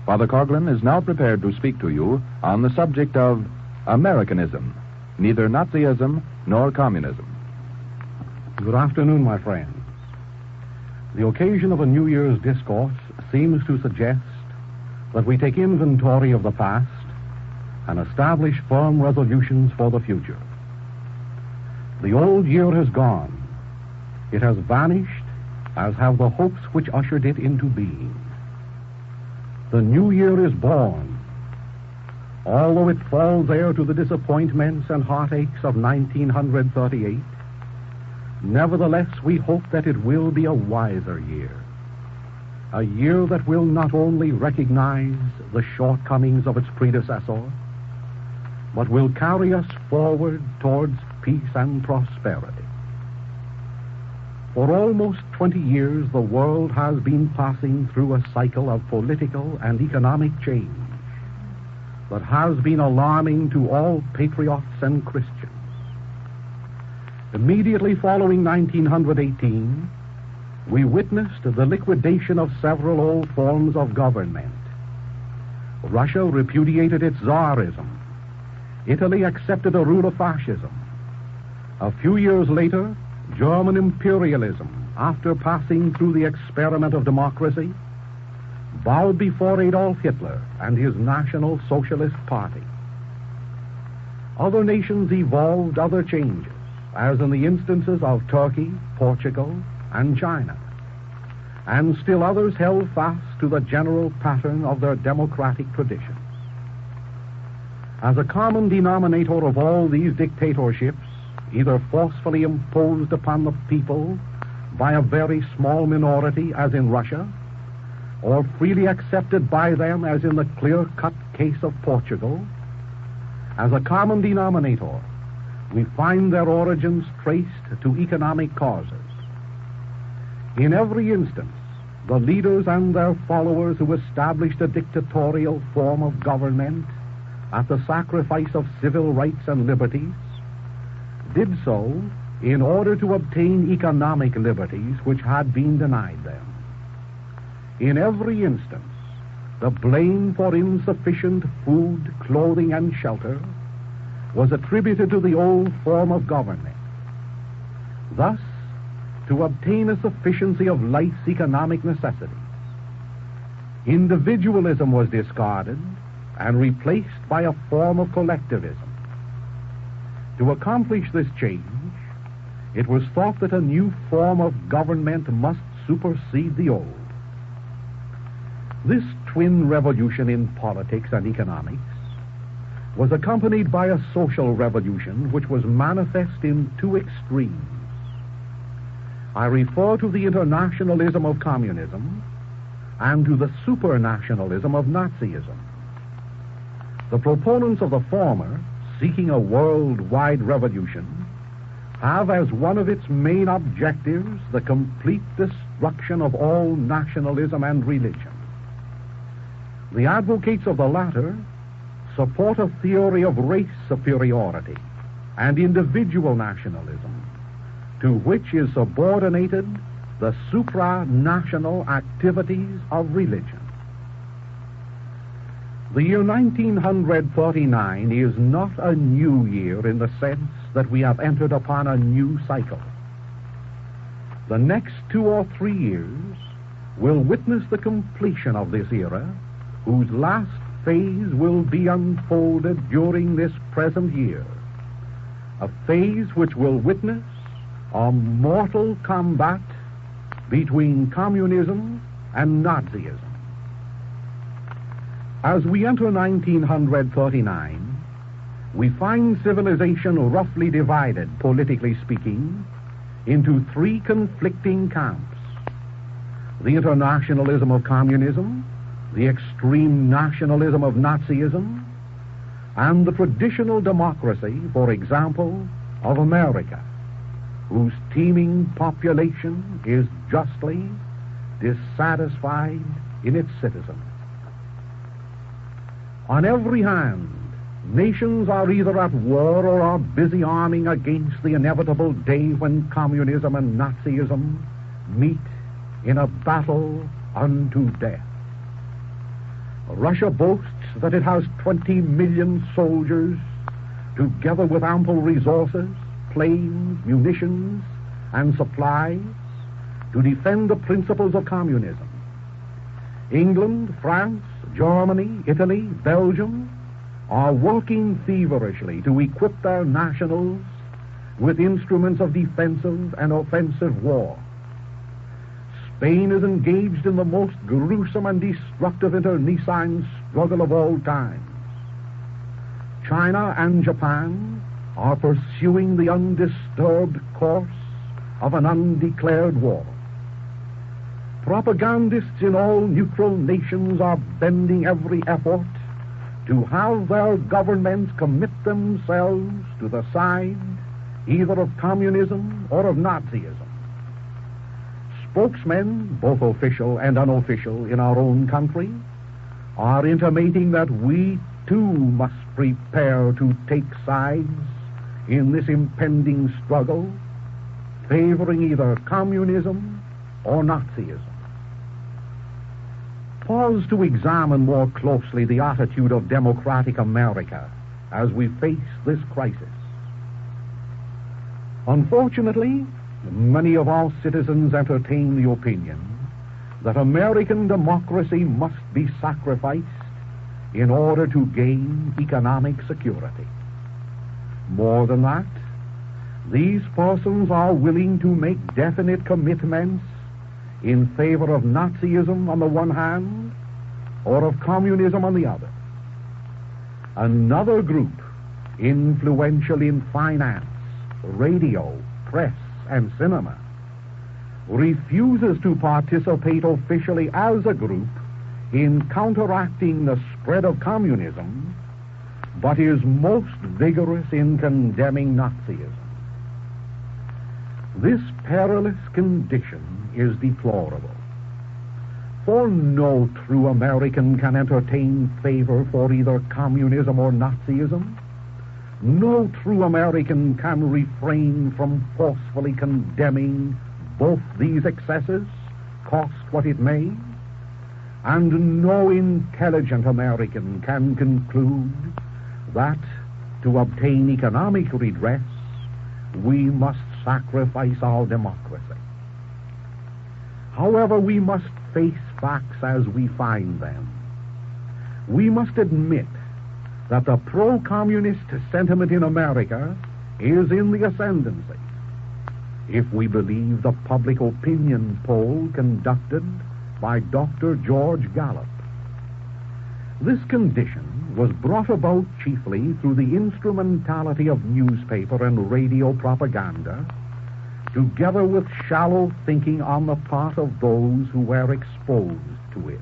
Father Coughlin is now prepared to speak to you on the subject of Americanism, neither Nazism nor Communism. Good afternoon, my friends. The occasion of a New Year's discourse seems to suggest that we take inventory of the past and establish firm resolutions for the future. The old year has gone. It has vanished, as have the hopes which ushered it into being. The new year is born. Although it falls heir to the disappointments and heartaches of 1938, nevertheless we hope that it will be a wiser year. A year that will not only recognize the shortcomings of its predecessor, but will carry us forward towards peace and prosperity. For almost 20 years, the world has been passing through a cycle of political and economic change that has been alarming to all patriots and Christians. Immediately following 1918, we witnessed the liquidation of several old forms of government. Russia repudiated its Tsarism. Italy accepted a rule of fascism. A few years later, German imperialism, after passing through the experiment of democracy, bowed before Adolf Hitler and his National Socialist Party. Other nations evolved other changes, as in the instances of Turkey, Portugal, and China, and still others held fast to the general pattern of their democratic traditions. As a common denominator of all these dictatorships, either forcefully imposed upon the people by a very small minority, as in Russia, or freely accepted by them, as in the clear-cut case of Portugal, as a common denominator, we find their origins traced to economic causes. In every instance, the leaders and their followers who established a dictatorial form of government at the sacrifice of civil rights and liberties did so in order to obtain economic liberties which had been denied them. In every instance, the blame for insufficient food, clothing, and shelter was attributed to the old form of government. Thus, to obtain a sufficiency of life's economic necessities, individualism was discarded and replaced by a form of collectivism. To accomplish this change, it was thought that a new form of government must supersede the old. This twin revolution in politics and economics was accompanied by a social revolution which was manifest in two extremes. I refer to the internationalism of communism and to the supranationalism of Nazism. The proponents of the former, seeking a worldwide revolution, have as one of its main objectives the complete destruction of all nationalism and religion. The advocates of the latter support a theory of race superiority and individual nationalism, to which is subordinated the supranational activities of religion. The year 1939 is not a new year in the sense that we have entered upon a new cycle. The next 2 or 3 years will witness the completion of this era, whose last phase will be unfolded during this present year, a phase which will witness a mortal combat between communism and Nazism. As we enter 1939, we find civilization roughly divided, politically speaking, into 3 conflicting camps: the internationalism of communism, the extreme nationalism of Nazism, and the traditional democracy, for example, of America, whose teeming population is justly dissatisfied in its citizens. On every hand, nations are either at war or are busy arming against the inevitable day when communism and Nazism meet in a battle unto death. Russia boasts that it has 20 million soldiers, together with ample resources, planes, munitions, and supplies, to defend the principles of communism. England, France, Germany, Italy, Belgium are working feverishly to equip their nationals with instruments of defensive and offensive war. Spain is engaged in the most gruesome and destructive internecine struggle of all times. China and Japan are pursuing the undisturbed course of an undeclared war. Propagandists in all neutral nations are bending every effort to have their governments commit themselves to the side either of communism or of Nazism. Spokesmen, both official and unofficial, in our own country are intimating that we too must prepare to take sides in this impending struggle, favoring either communism or Nazism. Pause to examine more closely the attitude of democratic America as we face this crisis. Unfortunately, many of our citizens entertain the opinion that American democracy must be sacrificed in order to gain economic security. More than that, these persons are willing to make definite commitments in favor of Nazism on the one hand, or of communism on the other. Another group, influential in finance, radio, press, and cinema, refuses to participate officially as a group in counteracting the spread of communism, but is most vigorous in condemning Nazism. This perilous condition is deplorable, for no true American can entertain favor for either communism or Nazism. No true American can refrain from forcefully condemning both these excesses, cost what it may, and no intelligent American can conclude that to obtain economic redress we must sacrifice our democracy. However, we must face facts as we find them. We must admit that the pro-communist sentiment in America is in the ascendancy, if we believe the public opinion poll conducted by Dr. George Gallup. This condition was brought about chiefly through the instrumentality of newspaper and radio propaganda, together with shallow thinking on the part of those who were exposed to it.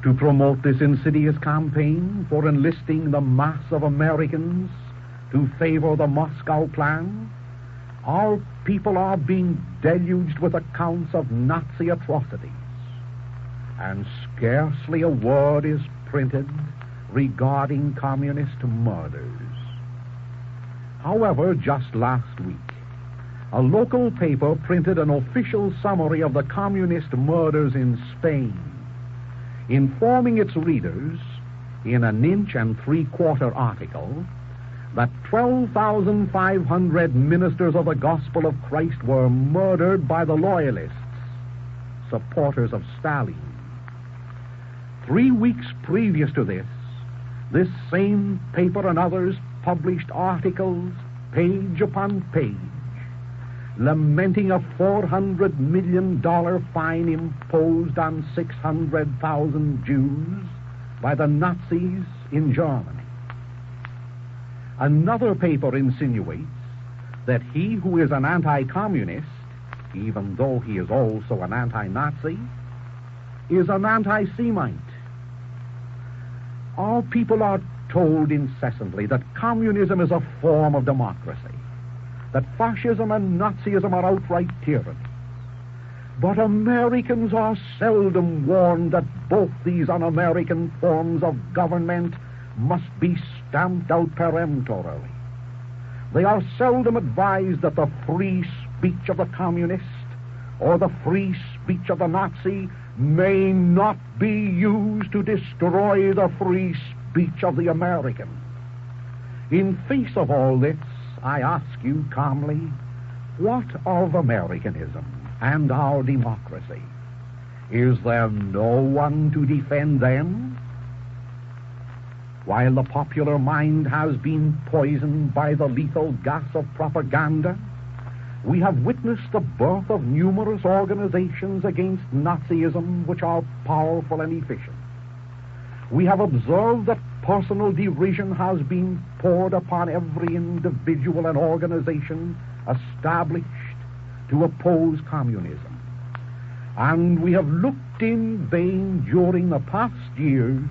To promote this insidious campaign for enlisting the mass of Americans to favor the Moscow plan, our people are being deluged with accounts of Nazi atrocities, and scarcely a word is printed regarding communist murders. However, just last week, a local paper printed an official summary of the communist murders in Spain, informing its readers in an 1 3/4 article that 12,500 ministers of the gospel of Christ were murdered by the loyalists, supporters of Stalin. 3 weeks previous to this same paper and others published articles, page upon page, lamenting a $400 million fine imposed on 600,000 Jews by the Nazis in Germany. Another paper insinuates that he who is an anti-communist, even though he is also an anti-Nazi, is an anti-Semite. Our people are told incessantly that communism is a form of democracy, that fascism and Nazism are outright tyranny. But Americans are seldom warned that both these un-American forms of government must be stamped out peremptorily. They are seldom advised that the free speech of the communist or the free speech of the Nazi may not be used to destroy the free speech of the American. In face of all this, I ask you calmly, what of Americanism and our democracy? Is there no one to defend them? While the popular mind has been poisoned by the lethal gas of propaganda, we have witnessed the birth of numerous organizations against Nazism which are powerful and efficient. We have observed that personal derision has been poured upon every individual and organization established to oppose communism. And we have looked in vain during the past years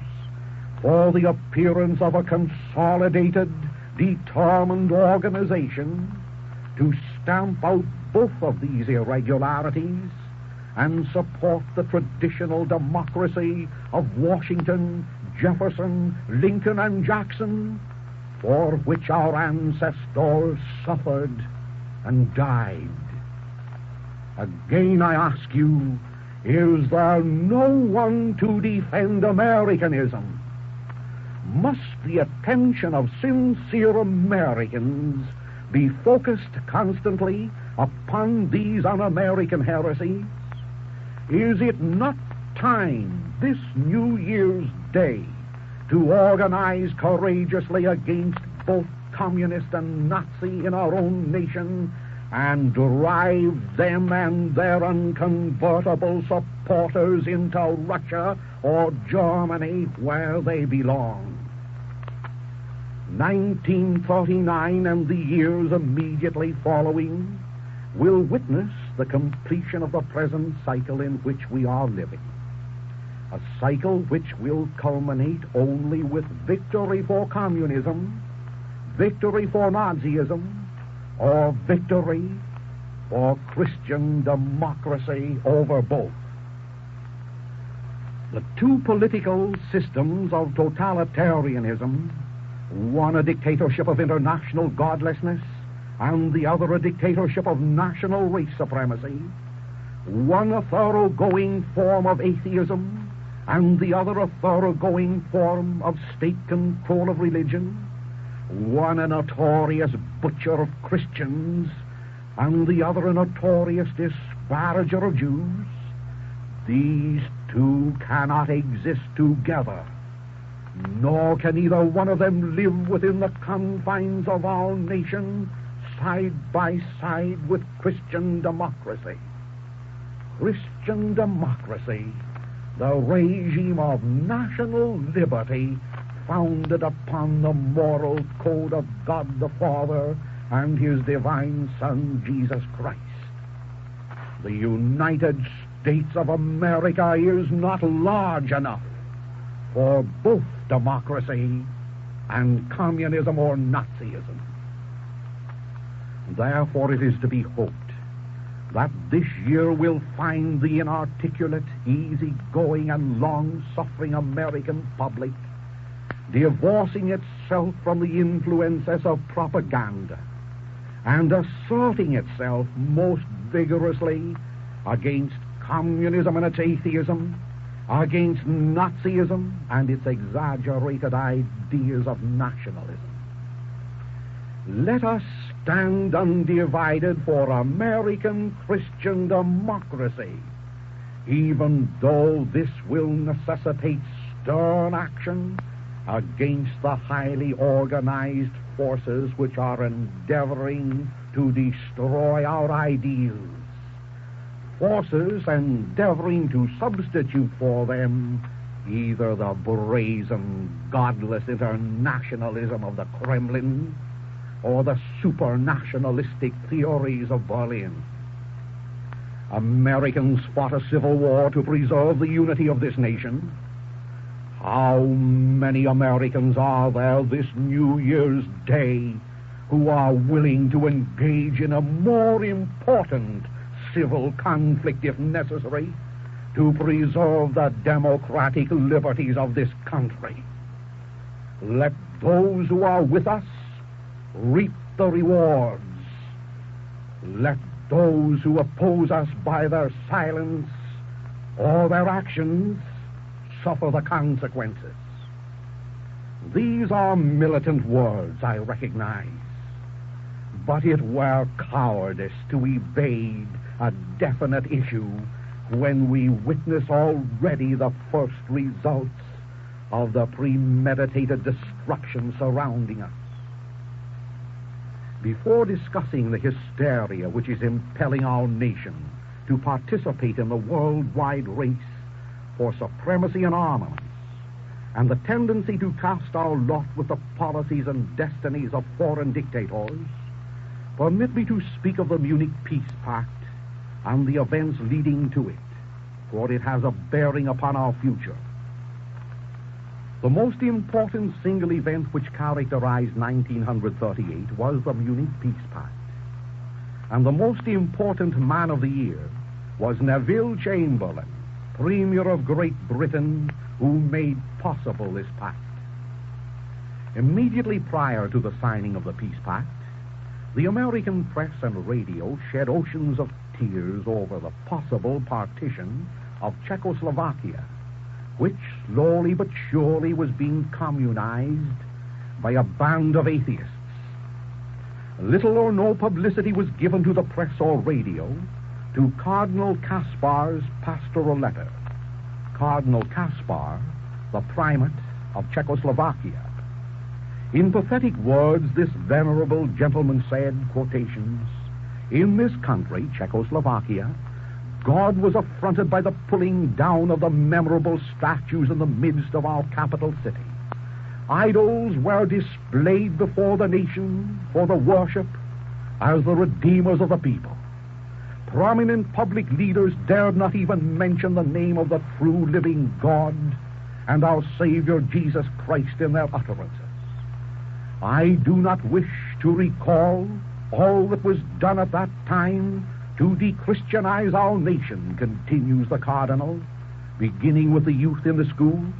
for the appearance of a consolidated, determined organization to stamp out both of these irregularities and support the traditional democracy of Washington, Jefferson, Lincoln, and Jackson, for which our ancestors suffered and died. Again I ask you, is there no one to defend Americanism? Must the attention of sincere Americans be focused constantly upon these un-American heresies? Is it not time this New Year's Day to organize courageously against both communist and Nazi in our own nation and drive them and their unconvertible supporters into Russia or Germany where they belong? 1939 and the years immediately following will witness the completion of the present cycle in which we are living. A cycle which will culminate only with victory for communism, victory for Nazism, or victory for Christian democracy over both. The two political systems of totalitarianism, one a dictatorship of international godlessness, and the other a dictatorship of national race supremacy, one a thoroughgoing form of atheism, and the other a thoroughgoing form of state control of religion, one a notorious butcher of Christians, and the other a notorious disparager of Jews, these two cannot exist together, nor can either one of them live within the confines of our nation side by side with Christian democracy. Christian democracy, the regime of national liberty founded upon the moral code of God the Father and his divine Son, Jesus Christ. The United States of America is not large enough for both democracy and communism or Nazism. Therefore, it is to be hoped that this year will find the inarticulate, easy-going, and long-suffering American public divorcing itself from the influences of propaganda and asserting itself most vigorously against communism and its atheism, against Nazism and its exaggerated ideas of nationalism. Let us stand undivided for American Christian democracy, even though this will necessitate stern action against the highly organized forces which are endeavoring to destroy our ideals, forces endeavoring to substitute for them either the brazen, godless internationalism of the Kremlin or the super-nationalistic theories of Berlin. Americans fought a civil war to preserve the unity of this nation. How many Americans are there this New Year's Day who are willing to engage in a more important civil conflict, if necessary, to preserve the democratic liberties of this country? Let those who are with us reap the rewards. Let those who oppose us by their silence or their actions suffer the consequences. These are militant words, I recognize, but it were cowardice to evade a definite issue when we witness already the first results of the premeditated destruction surrounding us. Before discussing the hysteria which is impelling our nation to participate in the worldwide race for supremacy in armaments, and the tendency to cast our lot with the policies and destinies of foreign dictators, permit me to speak of the Munich Peace Pact and the events leading to it, for it has a bearing upon our future. The most important single event which characterized 1938 was the Munich Peace Pact, and the most important man of the year was Neville Chamberlain, Premier of Great Britain, who made possible this pact. Immediately prior to the signing of the Peace Pact, the American press and radio shed oceans of tears over the possible partition of Czechoslovakia, which slowly but surely was being communized by a band of atheists. Little or no publicity was given to the press or radio to Cardinal Kaspar's pastoral letter. Cardinal Kaspar, the primate of Czechoslovakia. In pathetic words, this venerable gentleman said, quotations, "In this country, Czechoslovakia, God was affronted by the pulling down of the memorable statues in the midst of our capital city. Idols were displayed before the nation for the worship as the redeemers of the people. Prominent public leaders dared not even mention the name of the true living God and our Savior Jesus Christ in their utterances. I do not wish to recall all that was done at that time to de-Christianize our nation," continues the Cardinal, beginning with the youth in the schools.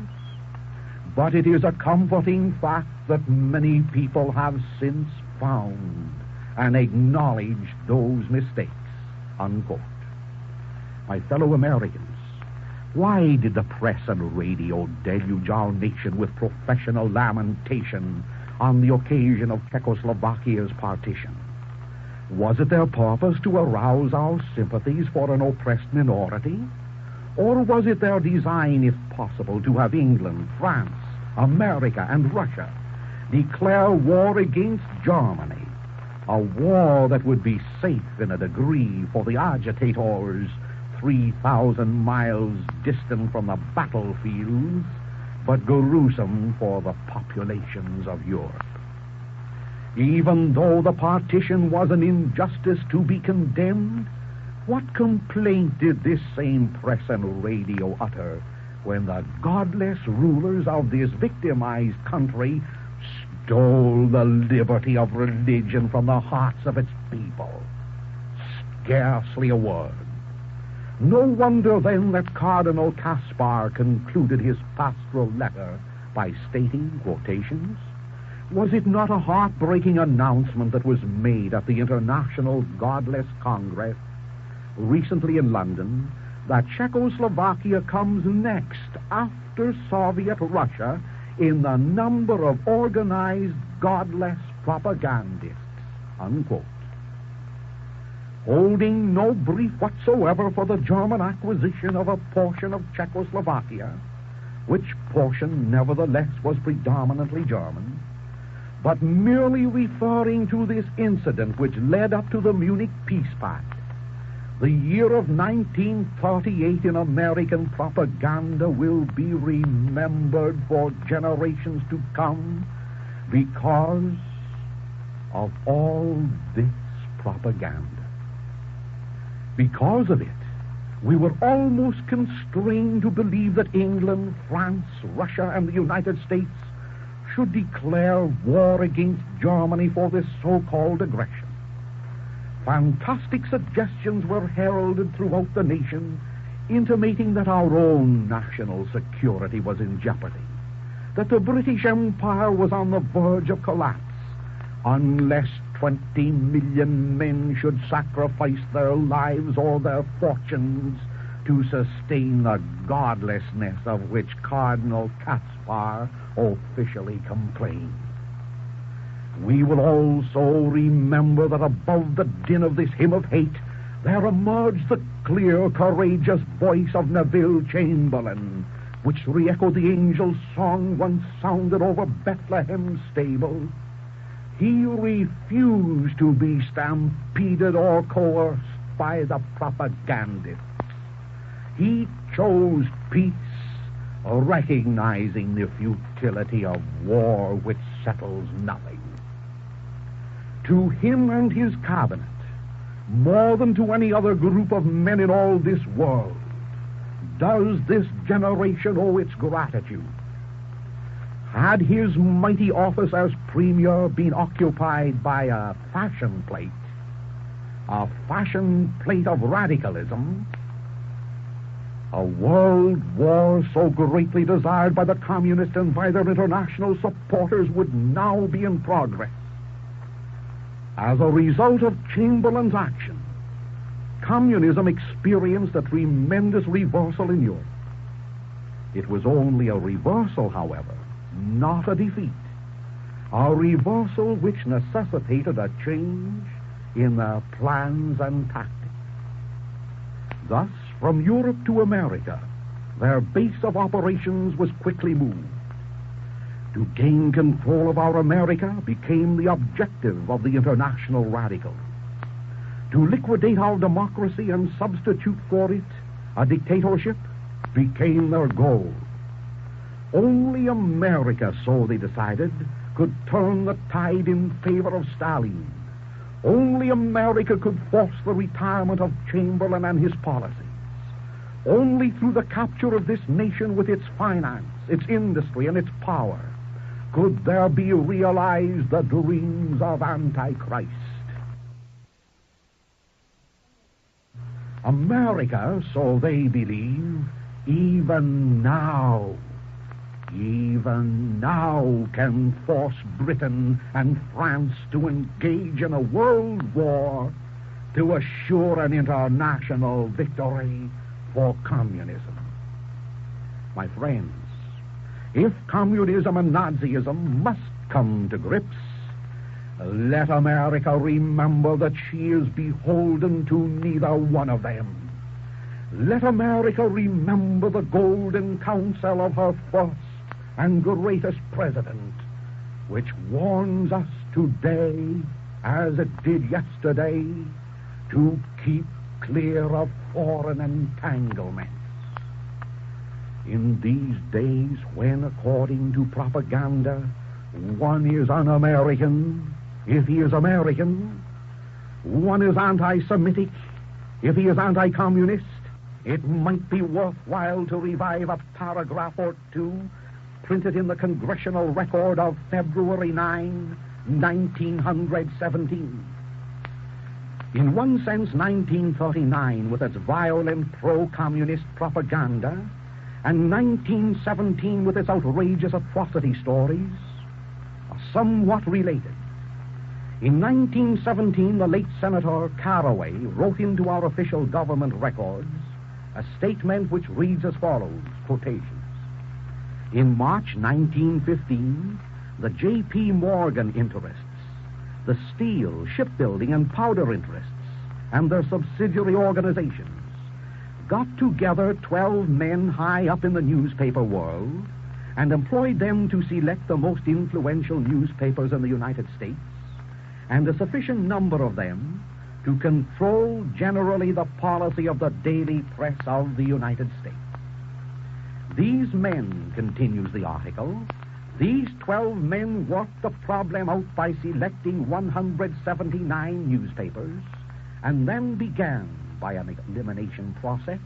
"But it is a comforting fact that many people have since found and acknowledged those mistakes," unquote. My fellow Americans, why did the press and radio deluge our nation with professional lamentation on the occasion of Czechoslovakia's partition? Was it their purpose to arouse our sympathies for an oppressed minority? Or was it their design, if possible, to have England, France, America, and Russia declare war against Germany, a war that would be safe in a degree for the agitators 3,000 miles distant from the battlefields, but gruesome for the populations of Europe? Even though the partition was an injustice to be condemned, what complaint did this same press and radio utter when the godless rulers of this victimized country stole the liberty of religion from the hearts of its people? Scarcely a word. No wonder then that Cardinal Kaspar concluded his pastoral letter by stating, quotations, "Was it not a heartbreaking announcement that was made at the International Godless Congress recently in London that Czechoslovakia comes next after Soviet Russia in the number of organized godless propagandists," unquote. Holding no brief whatsoever for the German acquisition of a portion of Czechoslovakia, which portion nevertheless was predominantly German, but merely referring to this incident which led up to the Munich Peace Pact, the year of 1938 in American propaganda will be remembered for generations to come because of all this propaganda. Because of it, we were almost constrained to believe that England, France, Russia, and the United States should declare war against Germany for this so-called aggression. Fantastic suggestions were heralded throughout the nation, intimating that our own national security was in jeopardy, that the British Empire was on the verge of collapse, unless 20 million men should sacrifice their lives or their fortunes to sustain the godlessness of which Cardinal Caspar officially complained. We will also remember that above the din of this hymn of hate, there emerged the clear, courageous voice of Neville Chamberlain, which re-echoed the angel's song once sounded over Bethlehem's stable. He refused to be stampeded or coerced by the propagandists. He chose peace, recognizing the futility of war which settles nothing. To him and his cabinet, more than to any other group of men in all this world, does this generation owe its gratitude. Had his mighty office as premier been occupied by a fashion plate of radicalism, a world war so greatly desired by the communists and by their international supporters would now be in progress. As a result of Chamberlain's action, communism experienced a tremendous reversal in Europe. It was only a reversal, however, not a defeat. A reversal which necessitated a change in their plans and tactics. Thus, from Europe to America, their base of operations was quickly moved. To gain control of our America became the objective of the international radicals. To liquidate our democracy and substitute for it a dictatorship became their goal. Only America, so they decided, could turn the tide in favor of Stalin. Only America could force the retirement of Chamberlain and his policies. Only through the capture of this nation with its finance, its industry, and its power could there be realized the dreams of Antichrist. America, so they believe, even now can force Britain and France to engage in a world war to assure an international victory for communism. My friends, if communism and Nazism must come to grips, let America remember that she is beholden to neither one of them. Let America remember the golden counsel of her first and greatest president, which warns us today, as it did yesterday, to keep clear of foreign entanglements. In these days when, according to propaganda, one is un-American if he is American, one is anti-Semitic if he is anti-communist, it might be worthwhile to revive a paragraph or two printed in the Congressional Record of February 9, 1917. In one sense, 1939, with its violent pro-communist propaganda, and 1917, with its outrageous atrocity stories, are somewhat related. In 1917, the late Senator Caraway wrote into our official government records a statement which reads as follows, quotations. In March 1915, the J.P. Morgan interests, the steel, shipbuilding, and powder interests, and their subsidiary organizations got together 12 men high up in the newspaper world and employed them to select the most influential newspapers in the United States, and a sufficient number of them to control generally the policy of the daily press of the United States. These men, continues the article, these 12 men worked the problem out by selecting 179 newspapers and then began, by an elimination process,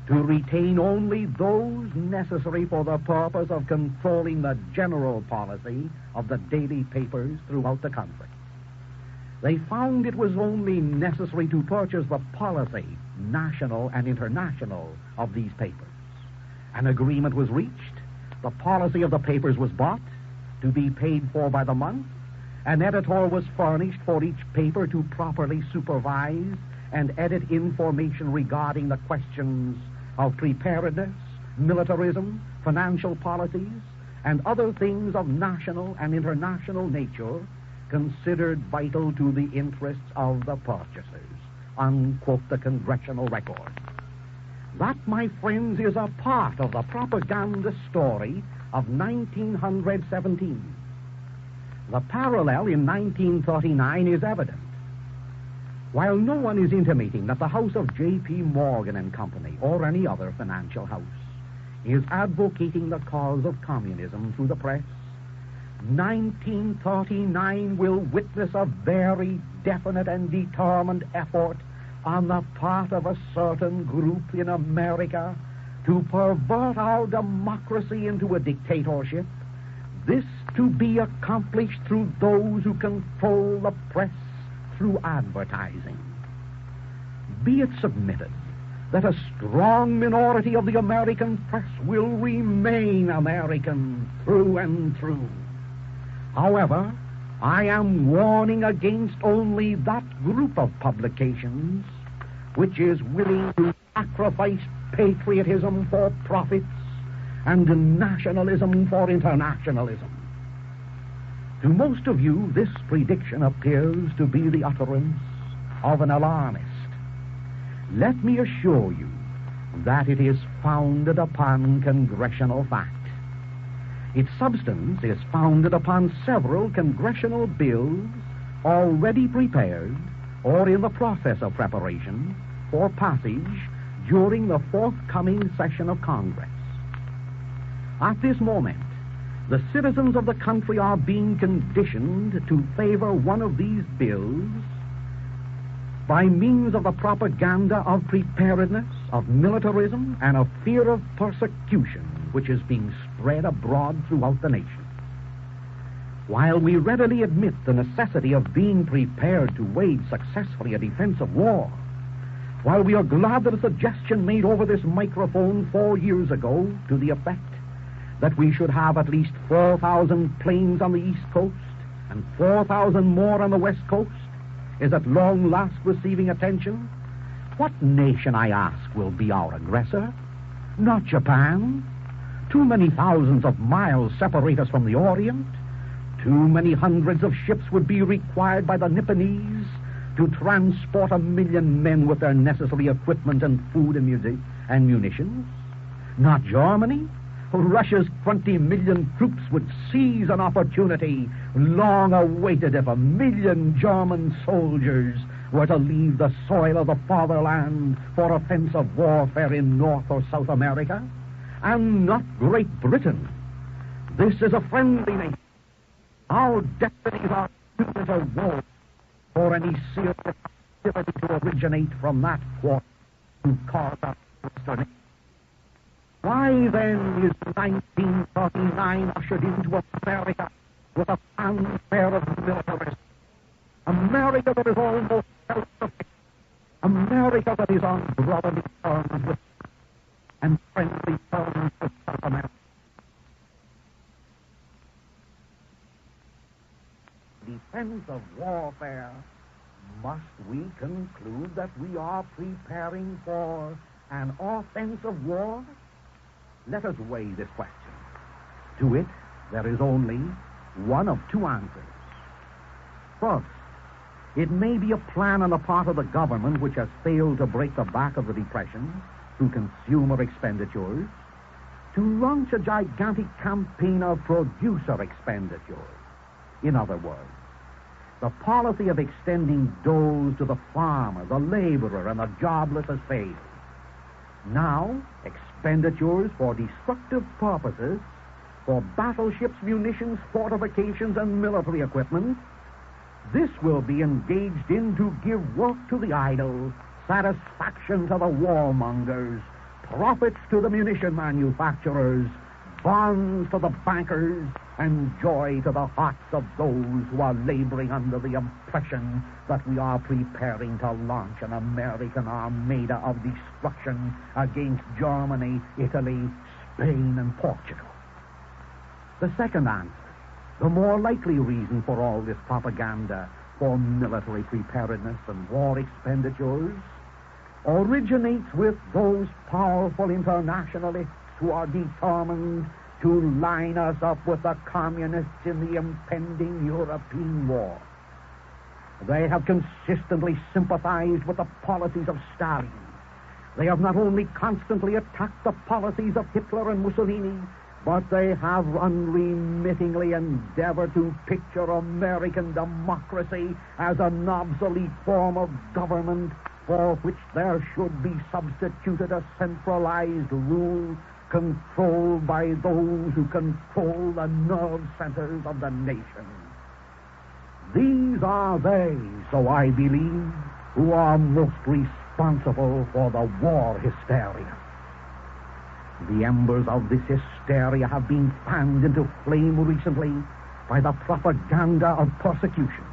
to retain only those necessary for the purpose of controlling the general policy of the daily papers throughout the country. They found it was only necessary to purchase the policy, national and international, of these papers. An agreement was reached. The policy of the papers was bought, to be paid for by the month. An editor was furnished for each paper to properly supervise and edit information regarding the questions of preparedness, militarism, financial policies, and other things of national and international nature considered vital to the interests of the purchasers. Unquote the congressional record. That, my friends, is a part of the propaganda story of 1917. The parallel in 1939 is evident. While no one is intimating that the house of J.P. Morgan and Company, or any other financial house, is advocating the cause of communism through the press, 1939 will witness a very definite and determined effort on the part of a certain group in America to pervert our democracy into a dictatorship, this to be accomplished through those who control the press through advertising. Be it submitted that a strong minority of the American press will remain American through and through. However, I am warning against only that group of publications which is willing to sacrifice patriotism for profits and nationalism for internationalism. To most of you, this prediction appears to be the utterance of an alarmist. Let me assure you that it is founded upon congressional fact. Its substance is founded upon several congressional bills already prepared or in the process of preparation for passage during the forthcoming session of Congress. At this moment, the citizens of the country are being conditioned to favor one of these bills by means of the propaganda of preparedness, of militarism, and of fear of persecution, which is being spread abroad throughout the nation. While we readily admit the necessity of being prepared to wage successfully a defensive war, while we are glad that a suggestion made over this microphone 4 years ago to the effect that we should have at least 4,000 planes on the East Coast and 4,000 more on the West Coast is at long last receiving attention, what nation, I ask, will be our aggressor? Not Japan. Too many thousands of miles separate us from the Orient. Too many hundreds of ships would be required by the Nipponese to transport 1 million men with their necessary equipment and food and munitions. Not Germany. Russia's 20 million troops would seize an opportunity long awaited if 1 million German soldiers were to leave the soil of the fatherland for offensive warfare in North or South America. And not Great Britain. This is a friendly nation. Our destinies are suited to war for any serious activity to originate from that quarter to cause our destiny. Why then is 1939 ushered into America with a fanfare of militarism? America that is almost self-sufficient. America that is on brotherly terms with and friendly terms with South America. Defense of warfare, must we conclude that we are preparing for an offensive war? Let us weigh this question. To it, there is only one of two answers. First, it may be a plan on the part of the government which has failed to break the back of the Depression through consumer expenditures to launch a gigantic campaign of producer expenditures. In other words, the policy of extending doles to the farmer, the laborer, and the jobless has failed. Now, expenditures for destructive purposes, for battleships, munitions, fortifications, and military equipment, this will be engaged in to give work to the idle, satisfaction to the warmongers, profits to the munition manufacturers, bonds to the bankers, and joy to the hearts of those who are laboring under the impression that we are preparing to launch an American armada of destruction against Germany, Italy, Spain, and Portugal. The second answer, the more likely reason for all this propaganda, for military preparedness and war expenditures originates with those powerful internationalists who are determined to line us up with the communists in the impending European war. They have consistently sympathized with the policies of Stalin. They have not only constantly attacked the policies of Hitler and Mussolini, but they have unremittingly endeavored to picture American democracy as an obsolete form of government for which there should be substituted a centralized rule controlled by those who control the nerve centers of the nation. These are they, so I believe, who are most responsible for the war hysteria. The embers of this hysteria have been fanned into flame recently by the propaganda of persecution.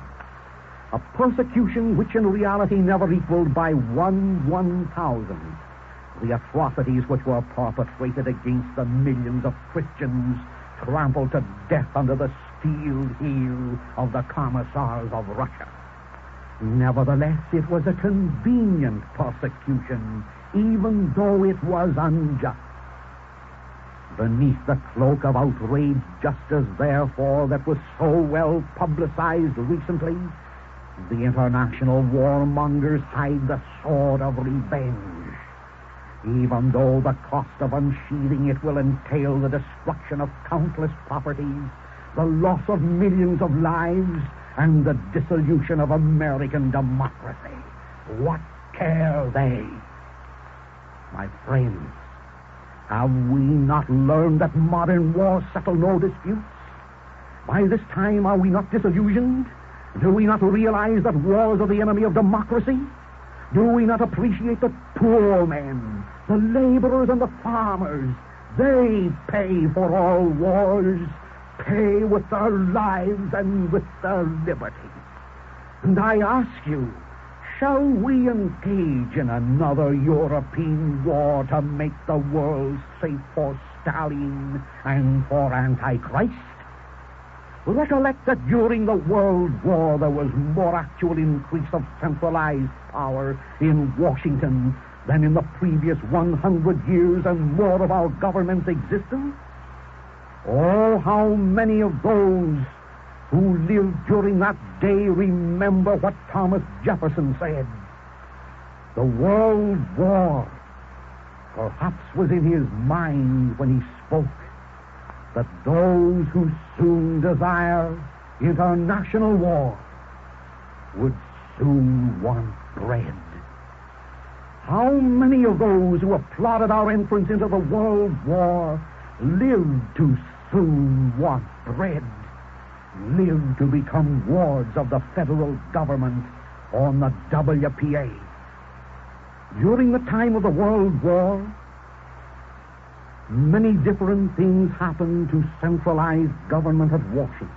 A persecution which in reality never equaled by 1/1,000 the atrocities which were perpetrated against the millions of Christians trampled to death under the steel heel of the commissars of Russia. Nevertheless, it was a convenient persecution, even though it was unjust. Beneath the cloak of outraged justice, therefore, that was so well publicized recently, the international warmongers hide the sword of revenge, even though the cost of unsheathing it will entail the destruction of countless properties, the loss of millions of lives, and the dissolution of American democracy. What care they? My friends, have we not learned that modern wars settle no disputes? By this time, are we not disillusioned? Do we not realize that wars are the enemy of democracy? Do we not appreciate that poor men, the laborers and the farmers, they pay for all wars, pay with their lives and with their liberty? And I ask you, shall we engage in another European war to make the world safe for Stalin and for Antichrist? Recollect that during the World War there was more actual increase of centralized power in Washington than in the previous 100 years and more of our government's existence. Oh, how many of those who lived during that day remember what Thomas Jefferson said. The World War perhaps was in his mind when he spoke that those who soon desire international war would soon want bread. How many of those who applauded our entrance into the World War lived to soon want bread, lived to become wards of the federal government on the WPA? During the time of the World War, many different things happened to centralized government at Washington.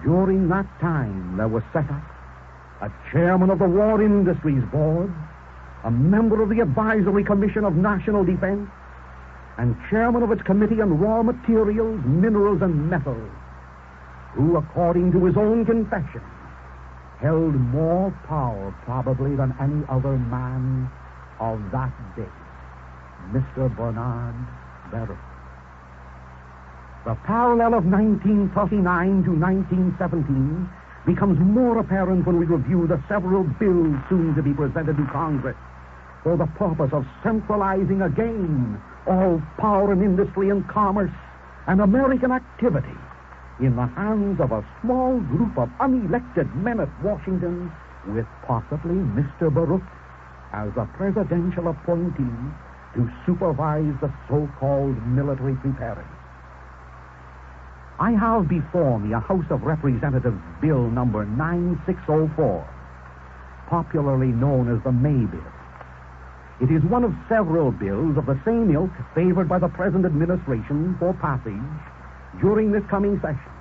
During that time, there was set up a chairman of the War Industries Board, a member of the Advisory Commission of National Defense, and chairman of its Committee on Raw Materials, Minerals, and Metals, who, according to his own confession, held more power probably than any other man of that day, Mr. Bernard Baruch. The parallel of 1939 to 1917 becomes more apparent when we review the several bills soon to be presented to Congress for the purpose of centralizing again all power and industry and commerce and American activity in the hands of a small group of unelected men at Washington, with possibly Mr. Baruch as a presidential appointee to supervise the so-called military preparedness. I have before me a House of Representatives Bill number 9604, popularly known as the May Bill. It is one of several bills of the same ilk favored by the present administration for passage during this coming session.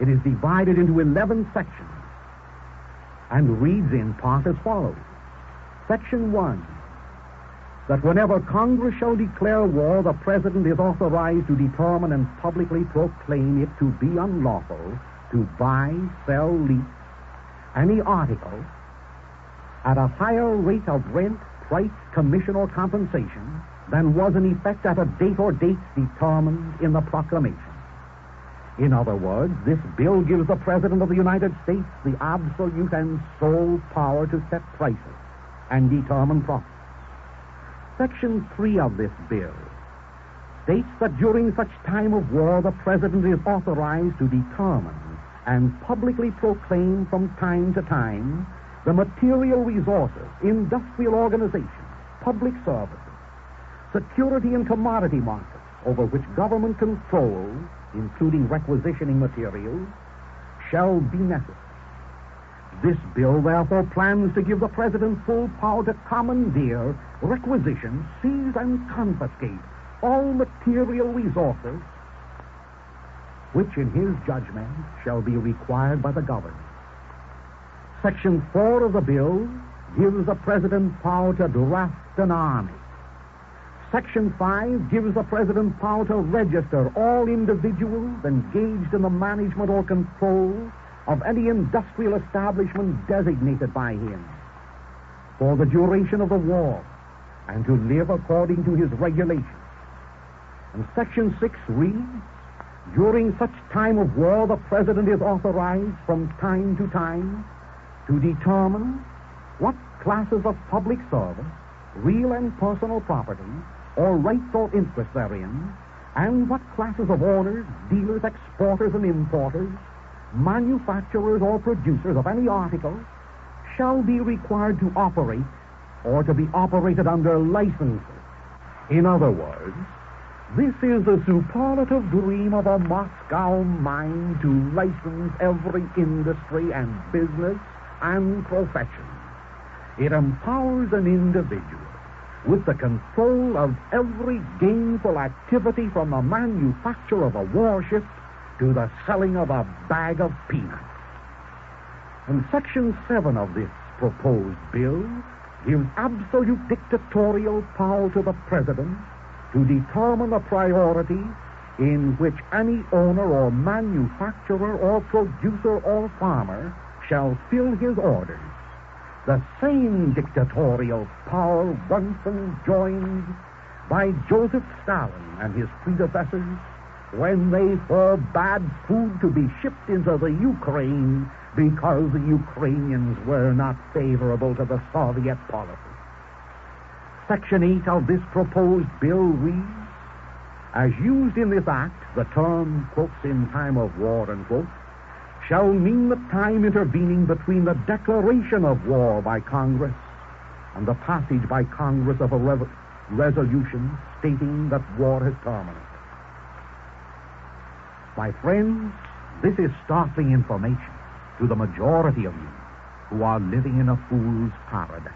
It is divided into 11 sections and reads in part as follows. Section 1, that whenever Congress shall declare war, the President is authorized to determine and publicly proclaim it to be unlawful to buy, sell, lease, any article at a higher rate of rent, price, commission, or compensation than was in effect at a date or dates determined in the proclamation. In other words, this bill gives the President of the United States the absolute and sole power to set prices and determine profits. Section 3 of this bill states that during such time of war, the President is authorized to determine and publicly proclaim from time to time the material resources, industrial organizations, public services, security and commodity markets over which government control, including requisitioning materials, shall be necessary. This bill, therefore, plans to give the President full power to commandeer, requisition, seize, and confiscate all material resources which, in his judgment, shall be required by the government. Section 4 of the bill gives the President power to draft an army. Section 5 gives the President power to register all individuals engaged in the management or control of any industrial establishment designated by him for the duration of the war and to live according to his regulations. And Section 6 reads, during such time of war, the President is authorized from time to time to determine what classes of public service, real and personal property, or rights or interests therein, and what classes of owners, dealers, exporters, and importers, manufacturers or producers of any article shall be required to operate or to be operated under licenses. In other words, this is the superlative dream of a Moscow mind to license every industry and business and profession. It empowers an individual with the control of every gainful activity from the manufacture of a warship to the selling of a bag of peanuts. And Section 7 of this proposed bill gives absolute dictatorial power to the President to determine the priority in which any owner or manufacturer or producer or farmer shall fill his orders. The same dictatorial power once enjoined by Joseph Stalin and his predecessors when they forbade food to be shipped into the Ukraine because the Ukrainians were not favorable to the Soviet policy. Section 8 of this proposed bill reads, as used in this act, the term, quotes, in time of war, unquote, shall mean the time intervening between the declaration of war by Congress and the passage by Congress of a resolution stating that war has terminated. My friends, this is startling information to the majority of you who are living in a fool's paradise,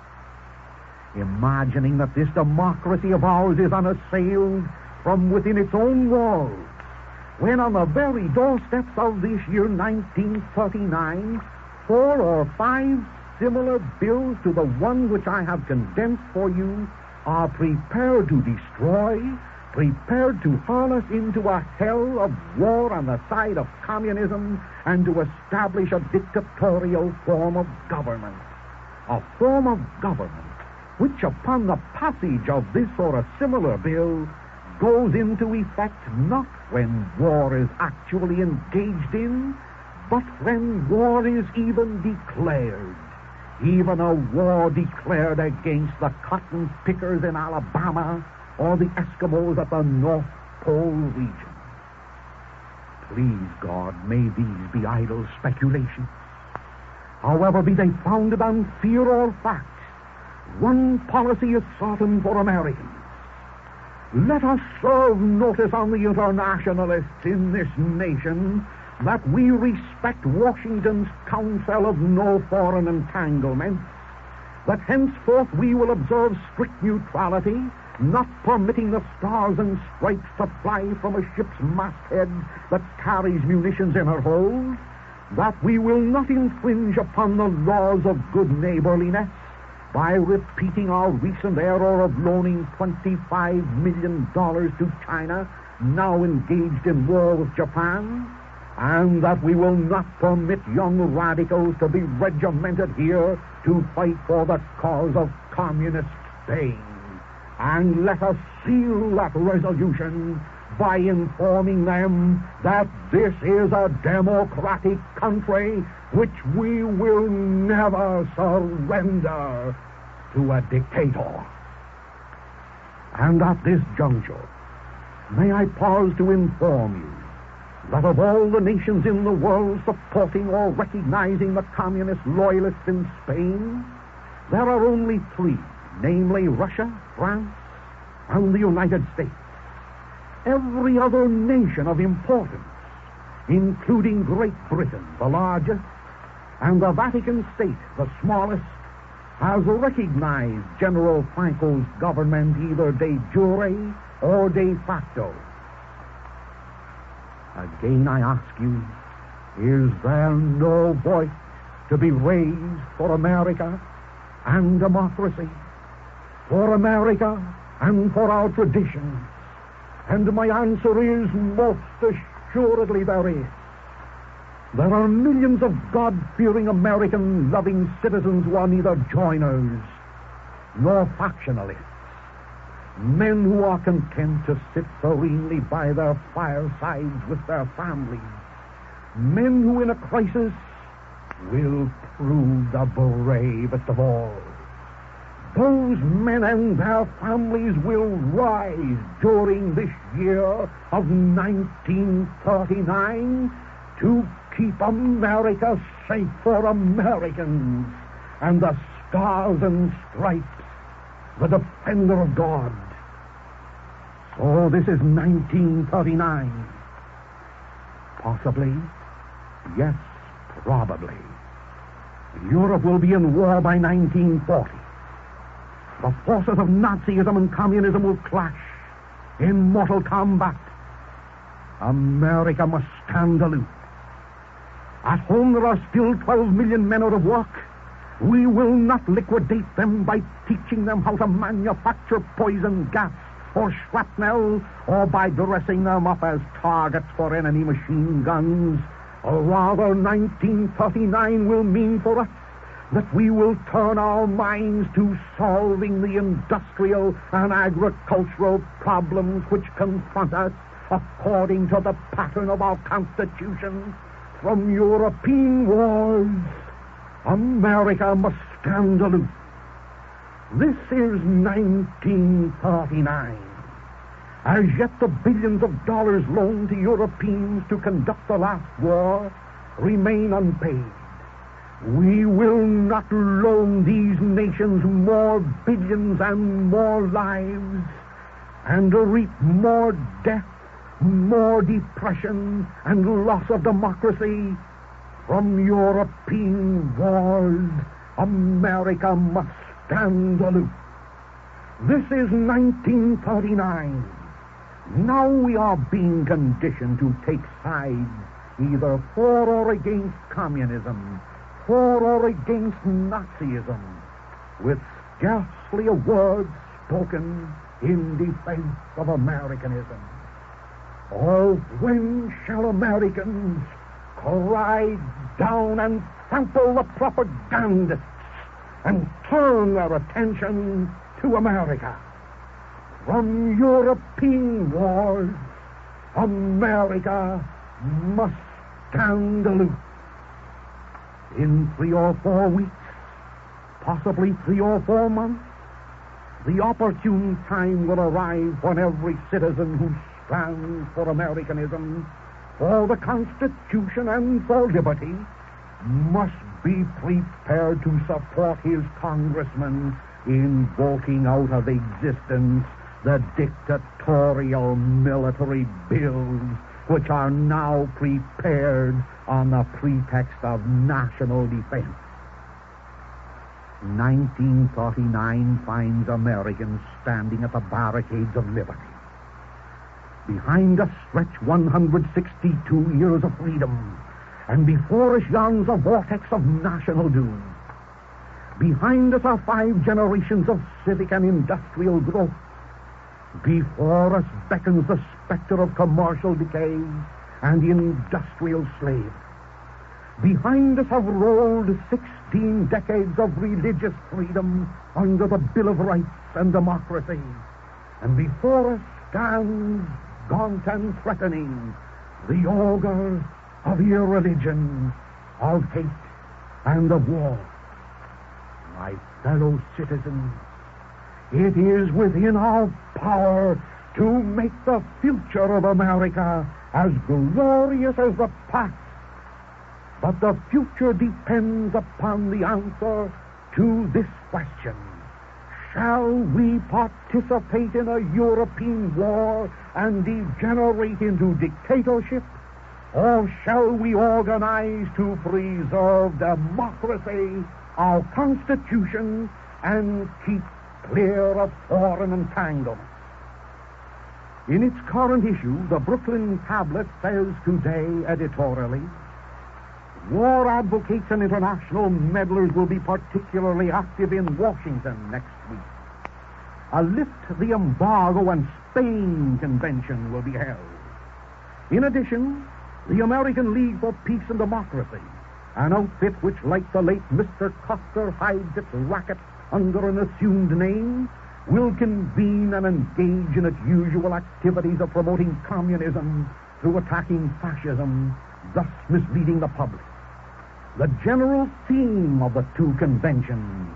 imagining that this democracy of ours is unassailed from within its own walls, when on the very doorsteps of this year 1939, 4 or 5 similar bills to the one which I have condensed for you are prepared to destroy, prepared to hurl us into a hell of war on the side of communism and to establish a dictatorial form of government. A form of government which, upon the passage of this or a similar bill, goes into effect not when war is actually engaged in, but when war is even declared. Even a war declared against the cotton pickers in Alabama or the Eskimos at the North Pole region. Please, God, may these be idle speculations. However be they founded on fear or fact, one policy is certain for Americans. Let us serve notice on the internationalists in this nation that we respect Washington's counsel of no foreign entanglements, that henceforth we will observe strict neutrality, not permitting the stars and stripes to fly from a ship's masthead that carries munitions in her hold, that we will not infringe upon the laws of good neighborliness by repeating our recent error of loaning $25 million to China, now engaged in war with Japan, and that we will not permit young radicals to be regimented here to fight for the cause of communist Spain. And let us seal that resolution by informing them that this is a democratic country which we will never surrender to a dictator. And at this juncture, may I pause to inform you that of all the nations in the world supporting or recognizing the communist loyalists in Spain, there are only three, namely Russia, France, and the United States. Every other nation of importance, including Great Britain, the largest, and the Vatican State, the smallest, has recognized General Franco's government either de jure or de facto. Again I ask you, is there no voice to be raised for America and democracy, for America and for our traditions? And my answer is, most assuredly there is. There are millions of God-fearing American-loving citizens who are neither joiners nor factionalists. Men who are content to sit serenely by their firesides with their families. Men who in a crisis will prove the bravest of all. Those men and their families will rise during this year of 1939 to keep America safe for Americans and the Stars and Stripes, the defender of God. So this is 1939. Possibly, yes, probably. Europe will be in war by 1940. The forces of Nazism and communism will clash in mortal combat. America must stand aloof. At home there are still 12 million men out of work. We will not liquidate them by teaching them how to manufacture poison gas or shrapnel, or by dressing them up as targets for enemy machine guns. Or rather, 1939 will mean for us that we will turn our minds to solving the industrial and agricultural problems which confront us according to the pattern of our Constitution. From European wars, America must stand aloof. This is 1939. As yet the billions of dollars loaned to Europeans to conduct the last war remain unpaid. We will not loan these nations more billions and more lives, and reap more death, more depression, and loss of democracy. From European wars, America must stand aloof. This is 1939. Now we are being conditioned to take sides either for or against communism, for or against Nazism, with scarcely a word spoken in defense of Americanism. Oh, when shall Americans cry down and trample the propagandists and turn their attention to America? From European wars, America must stand aloof. In 3 or 4 weeks, possibly 3 or 4 months, the opportune time will arrive when every citizen who stands for Americanism, for the Constitution and for liberty, must be prepared to support his congressman in voting out of existence the dictatorial military bills which are now prepared on the pretext of national defense. 1939 finds Americans standing at the barricades of liberty. Behind us stretch 162 years of freedom, and before us yawns a vortex of national doom. Behind us are 5 generations of civic and industrial growth. Before us beckons the specter of commercial decay, and industrial slavery. Behind us have rolled 16 decades of religious freedom under the Bill of Rights and democracy. And before us stands, gaunt and threatening, the ogre of irreligion, of hate, and of war. My fellow citizens, it is within our power to make the future of America as glorious as the past. But the future depends upon the answer to this question. Shall we participate in a European war and degenerate into dictatorship? Or shall we organize to preserve democracy, our Constitution, and keep clear of foreign entanglements? In its current issue, the Brooklyn Tablet says today editorially, war advocates and international meddlers will be particularly active in Washington next week. A Lift the Embargo and Spain convention will be held. In addition, the American League for Peace and Democracy, an outfit which, like the late Mr. Custer, hides its racket under an assumed name, will convene and engage in its usual activities of promoting communism through attacking fascism, thus misleading the public. The general theme of the two conventions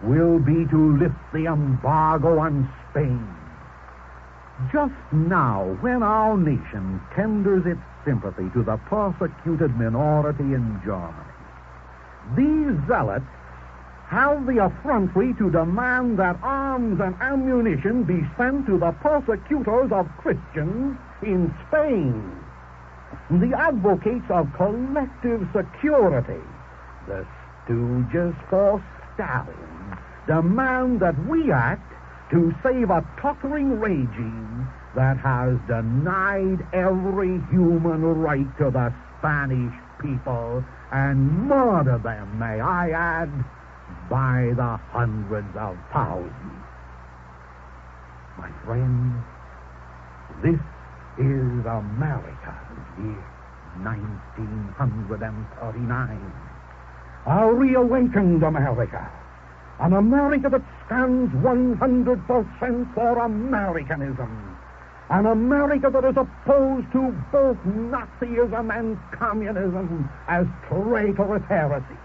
will be to lift the embargo on Spain. Just now, when our nation tenders its sympathy to the persecuted minority in Germany, these zealots have the effrontery to demand that arms and ammunition be sent to the persecutors of Christians in Spain. The advocates of collective security, the stooges for Stalin, demand that we act to save a tottering regime that has denied every human right to the Spanish people and murdered them, may I add, by the hundreds of thousands. My friends, this is America's year 1939. A reawakened America. An America that stands 100% for Americanism. An America that is opposed to both Nazism and communism as traitorous heresies.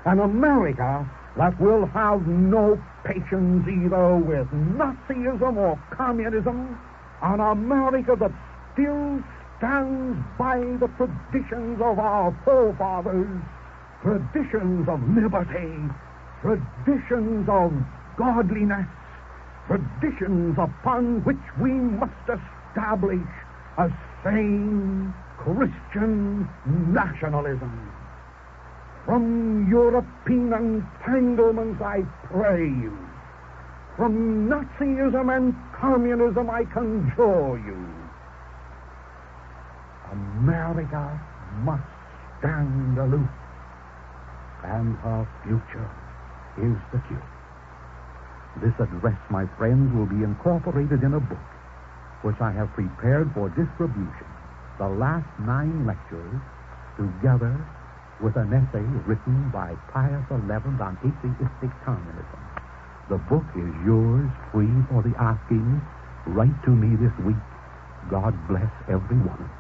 An America that will have no patience either with Nazism or communism. An America that still stands by the traditions of our forefathers, traditions of liberty, traditions of godliness, traditions upon which we must establish a sane Christian nationalism. From European entanglements I pray you. From Nazism and communism I conjure you. America must stand aloof, and her future is secure. This address, my friends, will be incorporated in a book which I have prepared for distribution, the last 9 lectures, together with an essay written by Pius XI on atheistic communism. The book is yours, free for the asking. Write to me this week. God bless everyone.